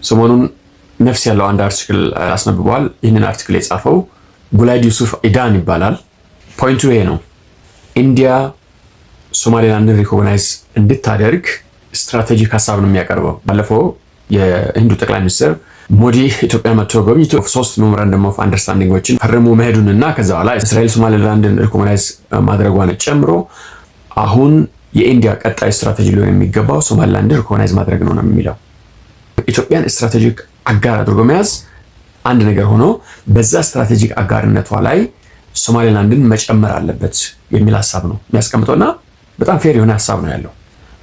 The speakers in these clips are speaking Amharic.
ሰሞኑን ነፍስ ያለው አንድ አርቲክል አስነብበዋል። ይህንን አርቲክል የጻፈው ጉላይድ ዩሱፍ ኢዳን ይባላል። ፖይንቱ ይሄ ነው። ኢንዲያ ሶማሌላንድን ሪኮግናይዝ እንድታደርግ ስትራቴጂክ ሀሳብ ነው የሚያቀርበው። ባለፈው የህንዱ ጠቅላይ ሚኒስትር ሞዲ ኢትዮጵያ መጥቶ ጎብኝቶ 3 ሜሞራንደም ኦፍ አንደርስታንዲንጎችን ፈርሞ መሄዱንና ከዛ በኋላ እስራኤል ሶማሌላንድን ሪኮግናይዝ ማድረጓን ጨምሮ አሁን የኢንዲያ ቀጣይ ስትራቴጂ ሊሆን የሚገባው ሶማሌላንድን ሪኮግናይዝ ማድረግ ነው የሚለው። ኢትዮጵያን ስትራቴጂክ አጋር አድርጎ መያዝ አንድ ነገር ሆኖ በዛ ስትራቴጂክ አጋርነቷ ላይ ሶማሌላንድን መጨመር አለበት የሚል ሀሳብ ነው የሚያስቀምጠውና በጣም ፌር የሆነ ሀሳብ ነው ያለው።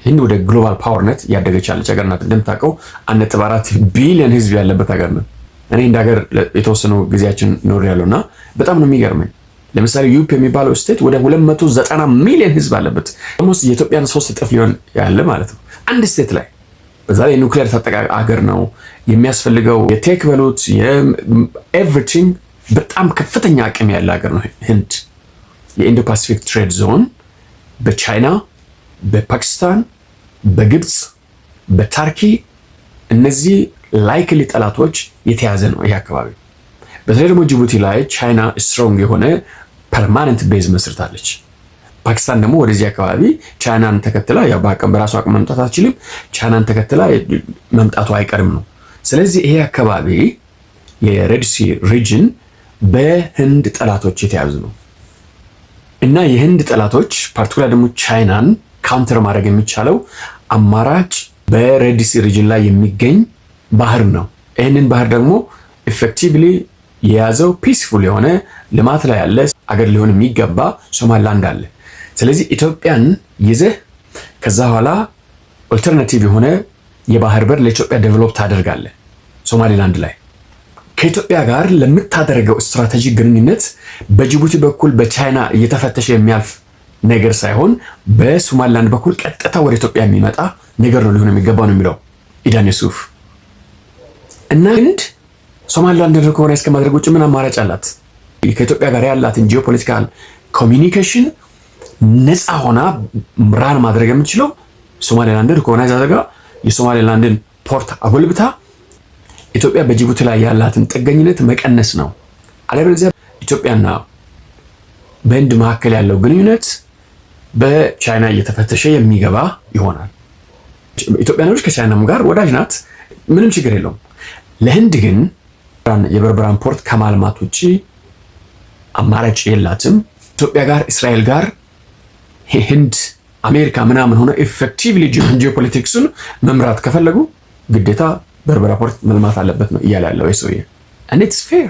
ህንድ ወደ ግሎባል ፓወርነት ያደገች ያለች ሀገር ናት። እንደምታውቀው 1.4 ቢሊዮን ህዝብ ያለበት ሀገር ነው። እኔ እንደ ሀገር የተወሰኑ ጊዜያችን ኖር ያለውና በጣም ነው የሚገርመኝ። ለምሳሌ ዩፒ የሚባለው ስቴት ወደ 290 ሚሊዮን ህዝብ አለበት። ኦልሞስት የኢትዮጵያን 3 እጥፍ ሊሆን ያለ ማለት ነው አንድ ስቴት ላይ። በዛ ላይ ኒውክሌር ታጠቃ ሀገር ነው የሚያስፈልገው። የቴክ በሉት የኤቭሪቲንግ በጣም ከፍተኛ አቅም ያለ ሀገር ነው ህንድ። የኢንዶ ፓሲፊክ ትሬድ ዞን በቻይና፣ በፓኪስታን፣ በግብፅ፣ በታርኪ እነዚህ ላይክሊ ጠላቶች የተያዘ ነው ይሄ አካባቢ። በተለይ ደግሞ ጅቡቲ ላይ ቻይና ስትሮንግ የሆነ ፐርማነንት ቤዝ መስርታለች። ፓኪስታን ደግሞ ወደዚህ አካባቢ ቻይናን ተከትላ ያው በራሷ አቅም መምጣት አትችልም። ቻይናን ተከትላ መምጣቱ አይቀርም ነው። ስለዚህ ይሄ አካባቢ የሬድ ሲ ሪጅን በህንድ ጠላቶች የተያዙ ነው እና የህንድ ጠላቶች ፓርቲኩላር ደግሞ ቻይናን ካውንተር ማድረግ የሚቻለው አማራጭ በሬድ ሲ ሪጅን ላይ የሚገኝ ባህር ነው። ይህንን ባህር ደግሞ ኢፌክቲቭሊ የያዘው ፒስፉል የሆነ ልማት ላይ ያለ አገር ሊሆን የሚገባ ሶማሊላንድ አለ። ስለዚህ ኢትዮጵያን ይዘህ ከዛ በኋላ ኦልተርናቲቭ የሆነ የባህር በር ለኢትዮጵያ ዴቨሎፕ ታደርጋለህ ሶማሊላንድ ላይ። ከኢትዮጵያ ጋር ለምታደርገው ስትራቴጂክ ግንኙነት በጅቡቲ በኩል በቻይና እየተፈተሸ የሚያልፍ ነገር ሳይሆን በሶማሊላንድ በኩል ቀጥታ ወደ ኢትዮጵያ የሚመጣ ነገር ነው ሊሆን የሚገባው ነው የሚለው ኢዳን ዩሱፍ። እና ህንድ ሶማሊላንድን ሪኮግናይዝ ከማድረግ ውጭ ምን አማራጭ አላት? ከኢትዮጵያ ጋር ያላትን ጂኦፖለቲካል ኮሚኒኬሽን ነፃ ሆና ራን ማድረግ የምትችለው ሶማሊላንድን ሪኮግናይዝ አድርጋ የሶማሊላንድን ፖርት አጎልብታ ኢትዮጵያ በጅቡቲ ላይ ያላትን ጥገኝነት መቀነስ ነው። አለበለዚያ ኢትዮጵያና በህንድ መካከል ያለው ግንኙነት በቻይና እየተፈተሸ የሚገባ ይሆናል። ኢትዮጵያኖች ከቻይናም ጋር ወዳጅ ናት፣ ምንም ችግር የለውም። ለህንድ ግን የበርበራን ፖርት ከማልማት ውጪ አማራጭ የላትም። ኢትዮጵያ ጋር እስራኤል ጋር ህንድ አሜሪካ ምናምን ሆነ ኢፌክቲቭሊ ጂኦፖለቲክሱን መምራት ከፈለጉ ግዴታ በርበራ ፖርት መልማት አለበት ነው እያለ ያለው የሰውዬ። and it's fair